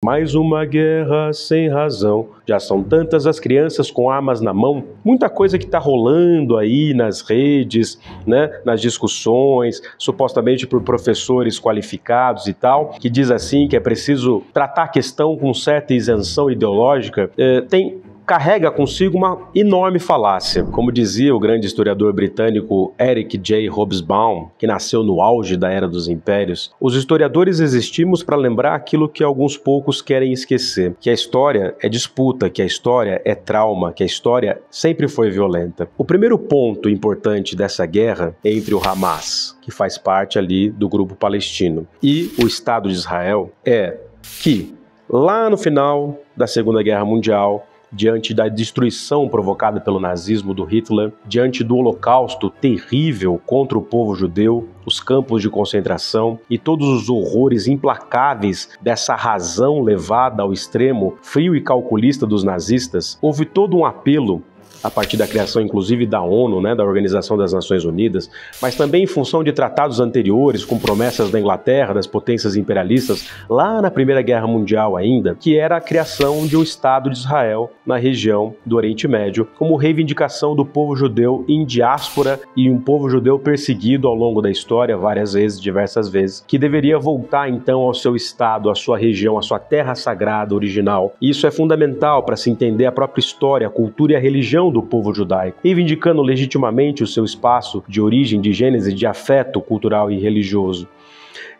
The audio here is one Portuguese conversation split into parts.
Mais uma guerra sem razão. Já são tantas as crianças com armas na mão. Muita coisa que está rolando aí nas redes, né, nas discussões, supostamente por professores qualificados e tal, que diz assim que é preciso tratar a questão com certa isenção ideológica. Carrega consigo uma enorme falácia. Como dizia o grande historiador britânico Eric J. Hobsbawm, que nasceu no auge da Era dos Impérios, os historiadores existimos para lembrar aquilo que alguns poucos querem esquecer, que a história é disputa, que a história é trauma, que a história sempre foi violenta. O primeiro ponto importante dessa guerra é entre o Hamas, que faz parte ali do grupo palestino, e o Estado de Israel, é que lá no final da Segunda Guerra Mundial, diante da destruição provocada pelo nazismo do Hitler, diante do holocausto terrível contra o povo judeu, os campos de concentração e todos os horrores implacáveis dessa razão levada ao extremo frio e calculista dos nazistas, houve todo um apelo a partir da criação, inclusive, da ONU, né, da Organização das Nações Unidas, mas também em função de tratados anteriores, com promessas da Inglaterra, das potências imperialistas, lá na Primeira Guerra Mundial ainda, que era a criação de um Estado de Israel na região do Oriente Médio, como reivindicação do povo judeu em diáspora e um povo judeu perseguido ao longo da história, várias vezes, diversas vezes, que deveria voltar então ao seu Estado, à sua região, à sua terra sagrada original. E isso é fundamental para se entender a própria história, a cultura e a religião do povo judaico, reivindicando legitimamente o seu espaço de origem, de gênese, de afeto cultural e religioso.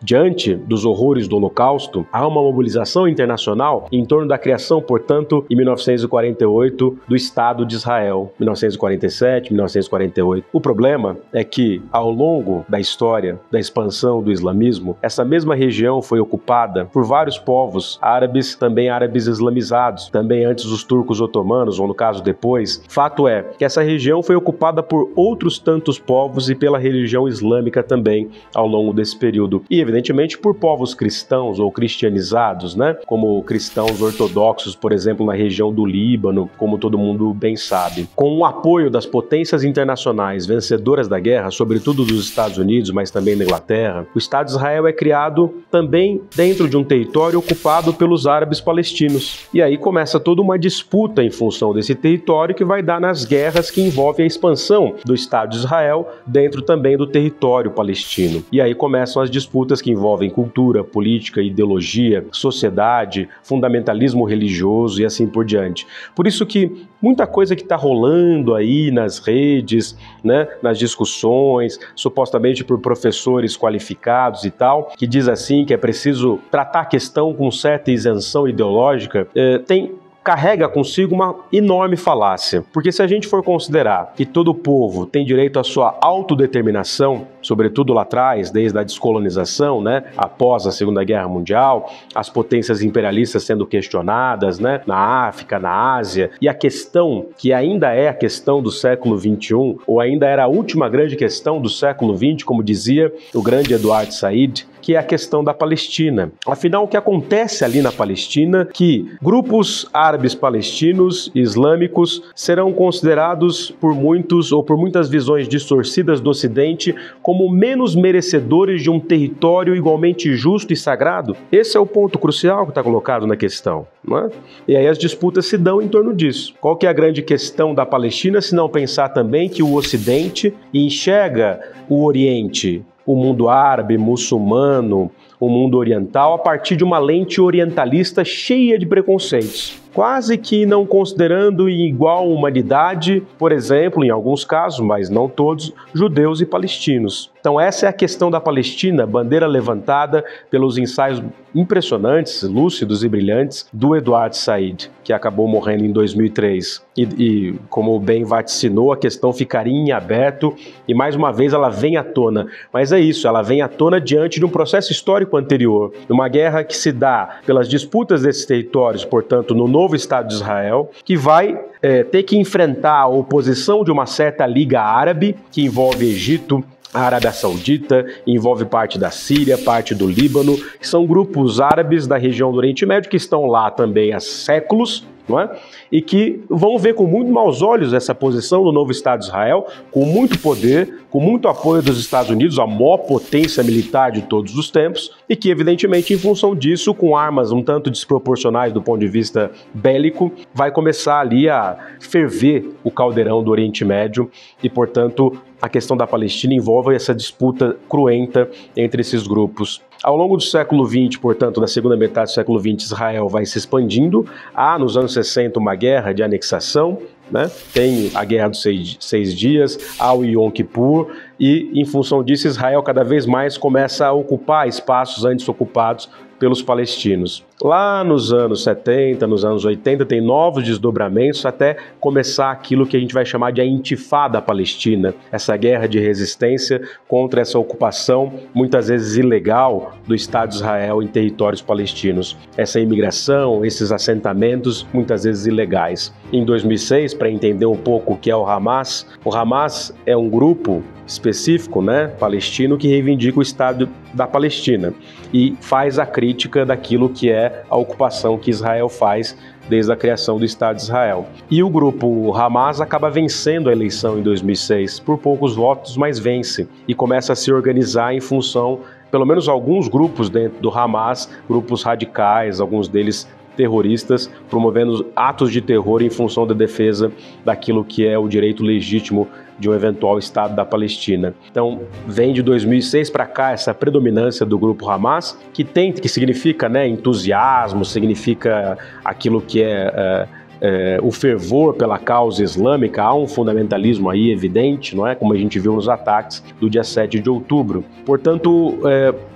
Diante dos horrores do Holocausto, há uma mobilização internacional em torno da criação, portanto, em 1948, do Estado de Israel, 1947, 1948. O problema é que, ao longo da história da expansão do islamismo, essa mesma região foi ocupada por vários povos árabes, também árabes islamizados, também antes dos turcos otomanos, ou no caso depois. Fato é que essa região foi ocupada por outros tantos povos e pela religião islâmica também, ao longo desse período. E, evidentemente, por povos cristãos ou cristianizados, né? Como cristãos ortodoxos, por exemplo, na região do Líbano, como todo mundo bem sabe. Com o apoio das potências internacionais vencedoras da guerra, sobretudo dos Estados Unidos, mas também da Inglaterra, o Estado de Israel é criado também dentro de um território ocupado pelos árabes palestinos. E aí começa toda uma disputa em função desse território que vai dar nas guerras que envolvem a expansão do Estado de Israel dentro também do território palestino. E aí começam as disputas que envolvem cultura, política, ideologia, sociedade, fundamentalismo religioso e assim por diante. Por isso que muita coisa que está rolando aí nas redes, né, nas discussões, supostamente por professores qualificados e tal, que diz assim que é preciso tratar a questão com certa isenção ideológica, carrega consigo uma enorme falácia, porque se a gente for considerar que todo povo tem direito à sua autodeterminação, sobretudo lá atrás, desde a descolonização, né, após a Segunda Guerra Mundial, as potências imperialistas sendo questionadas, né, na África, na Ásia, e a questão que ainda é a questão do século XXI, ou ainda era a última grande questão do século XX, como dizia o grande Eduard Said, que é a questão da Palestina. Afinal, o que acontece ali na Palestina, que grupos árabes palestinos e islâmicos serão considerados por muitos, ou por muitas visões distorcidas do Ocidente, como menos merecedores de um território igualmente justo e sagrado? Esse é o ponto crucial que está colocado na questão, não é? E aí as disputas se dão em torno disso. Qual que é a grande questão da Palestina, se não pensar também que o Ocidente enxerga o Oriente, o mundo árabe, muçulmano, o mundo oriental, a partir de uma lente orientalista cheia de preconceitos, quase que não considerando em igual humanidade, por exemplo, em alguns casos, mas não todos, judeus e palestinos. Então essa é a questão da Palestina, bandeira levantada pelos ensaios impressionantes, lúcidos e brilhantes do Eduard Said, que acabou morrendo em 2003. E como bem vaticinou, a questão ficaria em aberto e mais uma vez ela vem à tona. Mas é isso, ela vem à tona diante de um processo histórico anterior, uma guerra que se dá pelas disputas desses territórios, portanto, no novo Estado de Israel, que vai ter que enfrentar a oposição de uma certa Liga Árabe, que envolve Egito, a Arábia Saudita, envolve parte da Síria, parte do Líbano, que são grupos árabes da região do Oriente Médio que estão lá também há séculos, não é? E que vão ver com muito maus olhos essa posição do novo Estado de Israel, com muito poder, com muito apoio dos Estados Unidos, a maior potência militar de todos os tempos, e que, evidentemente, em função disso, com armas um tanto desproporcionais do ponto de vista bélico, vai começar ali a ferver o caldeirão do Oriente Médio e, portanto, a questão da Palestina envolve essa disputa cruenta entre esses grupos. Ao longo do século XX, portanto, na segunda metade do século XX, Israel vai se expandindo. Há, nos anos 60, uma guerra de anexação, né? Tem a Guerra dos Seis Dias, há o Yom Kippur, e, em função disso, Israel cada vez mais começa a ocupar espaços antes ocupados pelos palestinos. Lá nos anos 70, nos anos 80, tem novos desdobramentos até começar aquilo que a gente vai chamar de a Intifada Palestina, essa guerra de resistência contra essa ocupação, muitas vezes ilegal, do Estado de Israel em territórios palestinos. Essa imigração, esses assentamentos, muitas vezes ilegais. Em 2006, para entender um pouco o que é o Hamas é um grupo específico, né, palestino, que reivindica o Estado da Palestina e faz a crítica daquilo que é a ocupação que Israel faz desde a criação do Estado de Israel. E o grupo Hamas acaba vencendo a eleição em 2006, por poucos votos, mas vence, e começa a se organizar em função, pelo menos alguns grupos dentro do Hamas, grupos radicais, alguns deles terroristas, promovendo atos de terror em função da defesa daquilo que é o direito legítimo de um eventual Estado da Palestina. Então, vem de 2006 para cá essa predominância do grupo Hamas, que significa, né, entusiasmo, significa aquilo que o fervor pela causa islâmica. Há um fundamentalismo aí evidente, não é? Como a gente viu nos ataques do dia 7 de outubro. Portanto,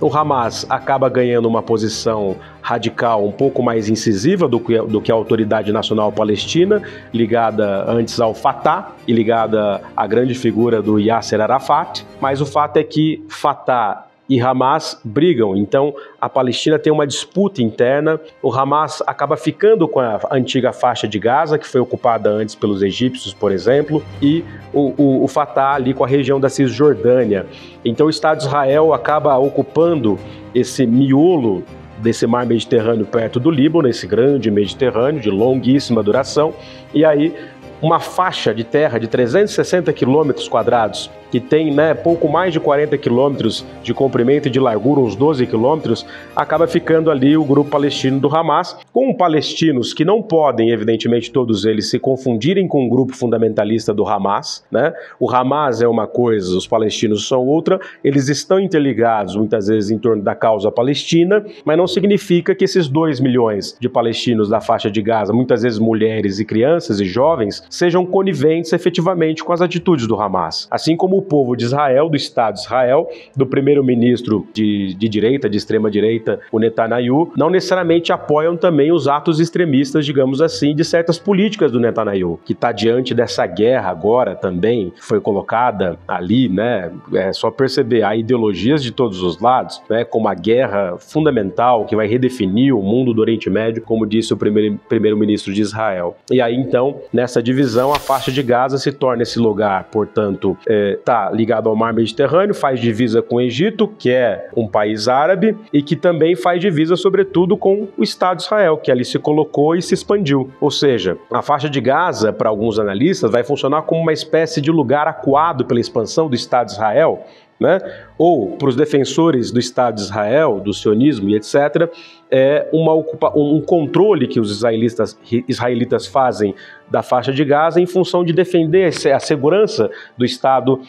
o Hamas acaba ganhando uma posição radical um pouco mais incisiva do que a Autoridade Nacional Palestina, ligada antes ao Fatah e ligada à grande figura do Yasser Arafat, mas o fato é que Fatah e Hamas brigam, então a Palestina tem uma disputa interna. O Hamas acaba ficando com a antiga faixa de Gaza, que foi ocupada antes pelos egípcios, por exemplo, e o Fatah ali com a região da Cisjordânia. Então o Estado de Israel acaba ocupando esse miolo desse mar Mediterrâneo perto do Líbano, esse grande Mediterrâneo de longuíssima duração, e aí uma faixa de terra de 360 quilômetros quadrados, que tem, né, pouco mais de 40 quilômetros de comprimento e de largura, uns 12 quilômetros, acaba ficando ali o grupo palestino do Hamas, com palestinos que não podem, evidentemente, todos eles se confundirem com o grupo fundamentalista do Hamas, né? O Hamas é uma coisa, os palestinos são outra, eles estão interligados muitas vezes em torno da causa palestina, mas não significa que esses 2 milhões de palestinos da faixa de Gaza, muitas vezes mulheres e crianças e jovens, sejam coniventes efetivamente com as atitudes do Hamas. Assim como o povo de Israel, do Estado de Israel, do primeiro-ministro de direita, de extrema-direita, o Netanyahu, não necessariamente apoiam também os atos extremistas, digamos assim, de certas políticas do Netanyahu, que está diante dessa guerra agora também, que foi colocada ali, né? É só perceber, há ideologias de todos os lados, né? Como a guerra fundamental que vai redefinir o mundo do Oriente Médio, como disse o primeiro-ministro de Israel. E aí, então, nessa divisão, a faixa de Gaza se torna esse lugar, portanto, ligado ao mar Mediterrâneo, faz divisa com o Egito, que é um país árabe, e que também faz divisa, sobretudo, com o Estado de Israel, que ali se colocou e se expandiu. Ou seja, a faixa de Gaza, para alguns analistas, vai funcionar como uma espécie de lugar acuado pela expansão do Estado de Israel, né? Ou, para os defensores do Estado de Israel, do sionismo e etc., um controle que os israelitas fazem da faixa de Gaza em função de defender a segurança do Estado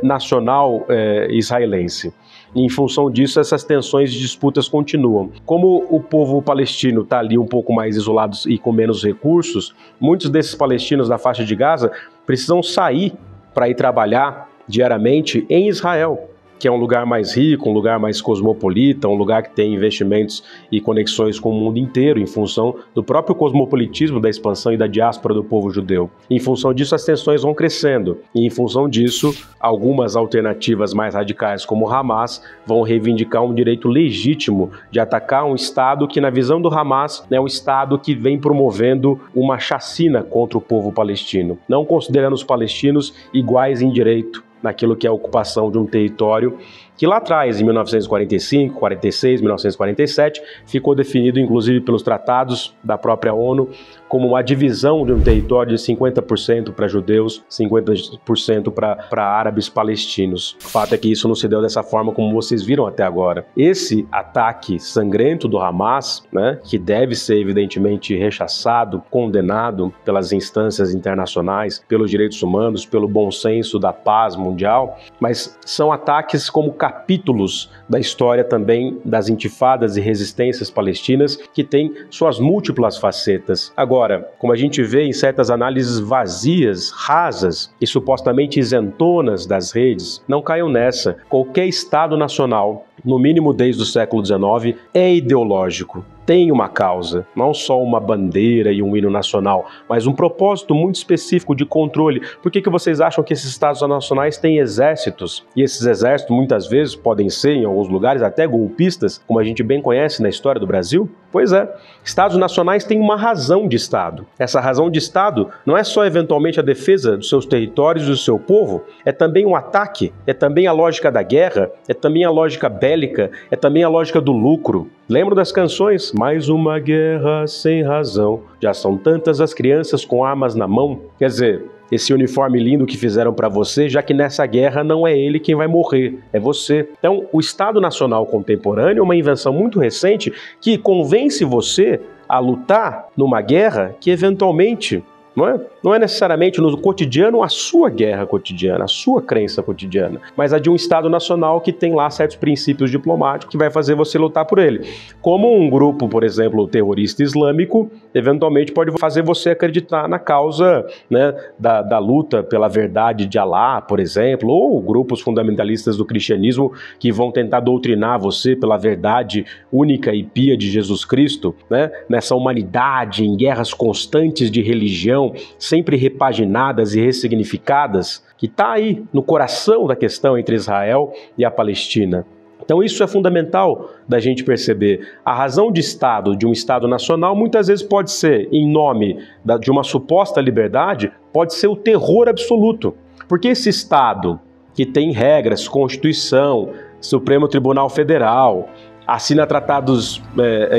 nacional israelense. E, em função disso, essas tensões e disputas continuam. Como o povo palestino está ali um pouco mais isolado e com menos recursos, muitos desses palestinos da faixa de Gaza precisam sair para ir trabalhar diariamente em Israel, que é um lugar mais rico, um lugar mais cosmopolita, um lugar que tem investimentos e conexões com o mundo inteiro, em função do próprio cosmopolitismo da expansão e da diáspora do povo judeu. Em função disso, as tensões vão crescendo, e em função disso, algumas alternativas mais radicais, como o Hamas, vão reivindicar um direito legítimo de atacar um Estado que, na visão do Hamas, é um Estado que vem promovendo uma chacina contra o povo palestino, não considerando os palestinos iguais em direito naquilo que é a ocupação de um território que lá atrás, em 1945, 46, 1947, ficou definido inclusive pelos tratados da própria ONU como uma divisão de um território de 50% para judeus, 50% para árabes palestinos. O fato é que isso não se deu dessa forma como vocês viram até agora. Esse ataque sangrento do Hamas, né, que deve ser evidentemente rechaçado, condenado pelas instâncias internacionais, pelos direitos humanos, pelo bom senso da paz mundial, mas são ataques como capítulos da história também das intifadas e resistências palestinas que têm suas múltiplas facetas. Agora, como a gente vê em certas análises vazias, rasas e supostamente isentonas das redes, não caiam nessa. Qualquer Estado nacional, no mínimo desde o século XIX, é ideológico. Tem uma causa, não só uma bandeira e um hino nacional, mas um propósito muito específico de controle. Por que vocês acham que esses estados nacionais têm exércitos? E esses exércitos muitas vezes podem ser, em alguns lugares, até golpistas, como a gente bem conhece na história do Brasil? Pois é, estados nacionais têm uma razão de Estado. Essa razão de Estado não é só eventualmente a defesa dos seus territórios e do seu povo, é também um ataque, é também a lógica da guerra, é também a lógica bélica, é também a lógica do lucro. Lembro das canções? Mais uma guerra sem razão, já são tantas as crianças com armas na mão. Quer dizer, esse uniforme lindo que fizeram para você, já que nessa guerra não é ele quem vai morrer, é você. Então, o Estado Nacional Contemporâneo é uma invenção muito recente que convence você a lutar numa guerra que eventualmente não é necessariamente no cotidiano a sua guerra cotidiana, a sua crença cotidiana, mas a de um Estado nacional que tem lá certos princípios diplomáticos que vai fazer você lutar por ele. Como um grupo, por exemplo, terrorista islâmico, eventualmente pode fazer você acreditar na causa, né, da luta pela verdade de Alá, por exemplo, ou grupos fundamentalistas do cristianismo que vão tentar doutrinar você pela verdade única e pia de Jesus Cristo, né, nessa humanidade, em guerras constantes de religião, sempre repaginadas e ressignificadas, que está aí no coração da questão entre Israel e a Palestina. Então isso é fundamental da gente perceber. A razão de Estado, de um Estado nacional, muitas vezes pode ser, em nome de uma suposta liberdade, pode ser o terror absoluto. Porque esse Estado, que tem regras, Constituição, Supremo Tribunal Federal, assina tratados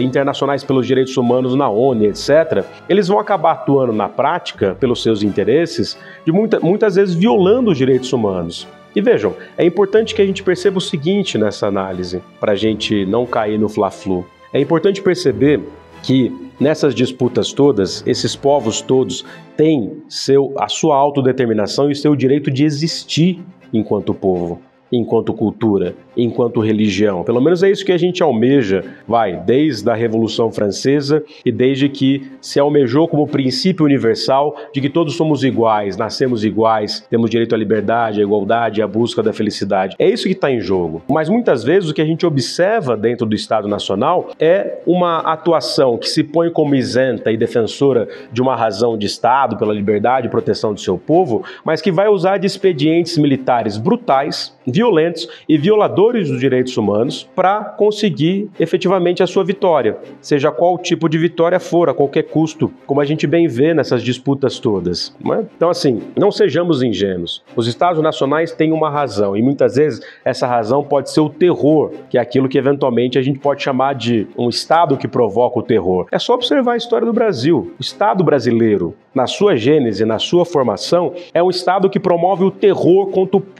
internacionais pelos direitos humanos na ONU, etc., eles vão acabar atuando na prática, pelos seus interesses, de muitas vezes violando os direitos humanos. E vejam, é importante que a gente perceba o seguinte nessa análise, para a gente não cair no fla-flu. É importante perceber que nessas disputas todas, esses povos todos têm a sua autodeterminação e o seu direito de existir enquanto povo, enquanto cultura, enquanto religião. Pelo menos é isso que a gente almeja, desde a Revolução Francesa e desde que se almejou como princípio universal de que todos somos iguais, nascemos iguais, temos direito à liberdade, à igualdade, à busca da felicidade. É isso que está em jogo. Mas muitas vezes o que a gente observa dentro do Estado Nacional é uma atuação que se põe como isenta e defensora de uma razão de Estado pela liberdade e proteção do seu povo, mas que vai usar de expedientes militares brutais, violentos e violadores dos direitos humanos para conseguir efetivamente a sua vitória, seja qual tipo de vitória for, a qualquer custo, como a gente bem vê nessas disputas todas. Não é? Então, assim, não sejamos ingênuos. Os Estados nacionais têm uma razão e muitas vezes essa razão pode ser o terror, que é aquilo que eventualmente a gente pode chamar de um Estado que provoca o terror. É só observar a história do Brasil. O Estado brasileiro, na sua gênese, na sua formação, é um Estado que promove o terror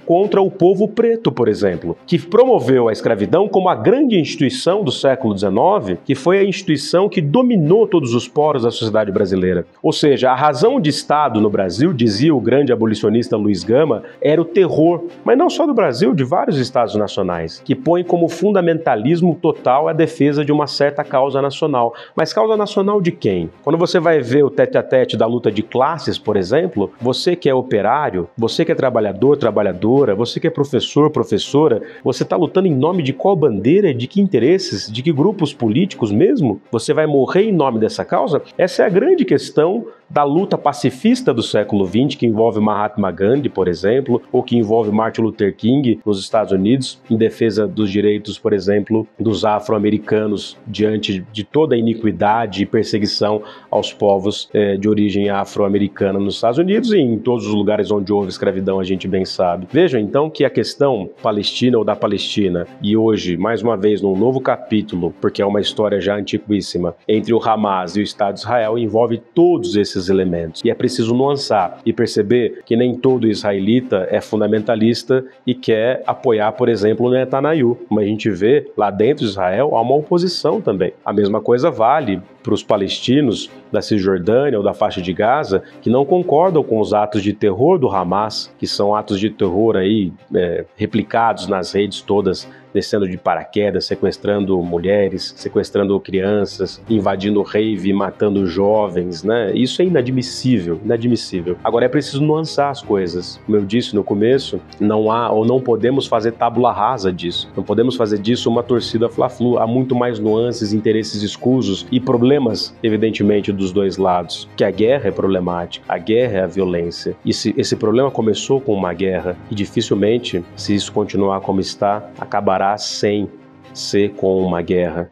contra o povo preto, por exemplo, que promoveu a escravidão como a grande instituição do século XIX, que foi a instituição que dominou todos os poros da sociedade brasileira. Ou seja, a razão de Estado no Brasil, dizia o grande abolicionista Luiz Gama, era o terror, mas não só do Brasil, de vários estados nacionais, que põe como fundamentalismo total a defesa de uma certa causa nacional. Mas causa nacional de quem? Quando você vai ver o tete-a-tete da luta de classes, por exemplo, você que é operário, você que é trabalhador, trabalhadora, você que é professor, professora, você está lutando em nome de qual bandeira, de que interesses, de que grupos políticos mesmo? Você vai morrer em nome dessa causa? Essa é a grande questão da luta pacifista do século XX, que envolve Mahatma Gandhi, por exemplo, ou que envolve Martin Luther King nos Estados Unidos, em defesa dos direitos, por exemplo, dos afro-americanos diante de toda a iniquidade e perseguição aos povos de origem afro-americana nos Estados Unidos e em todos os lugares onde houve escravidão, a gente bem sabe. Vejam então que a questão palestina ou da Palestina, e hoje, mais uma vez, num novo capítulo, porque é uma história já antiquíssima, entre o Hamas e o Estado de Israel, envolve todos esses elementos. E é preciso nuançar e perceber que nem todo israelita é fundamentalista e quer apoiar, por exemplo, o Netanyahu. Como a gente vê, lá dentro de Israel há uma oposição também. A mesma coisa vale para os palestinos da Cisjordânia ou da faixa de Gaza, que não concordam com os atos de terror do Hamas, que são atos de terror aí replicados nas redes todas, descendo de paraquedas, sequestrando mulheres, sequestrando crianças, invadindo rave, matando jovens, né? Isso é inadmissível, inadmissível. Agora é preciso nuançar as coisas. Como eu disse no começo, não há ou não podemos fazer tábula rasa disso. Não podemos fazer disso uma torcida fla-flu. Há muito mais nuances, interesses escusos e problemas, evidentemente, dos dois lados. Que a guerra é problemática, a guerra é a violência. E esse problema começou com uma guerra e dificilmente, se isso continuar como está, acabará sem ser com uma guerra.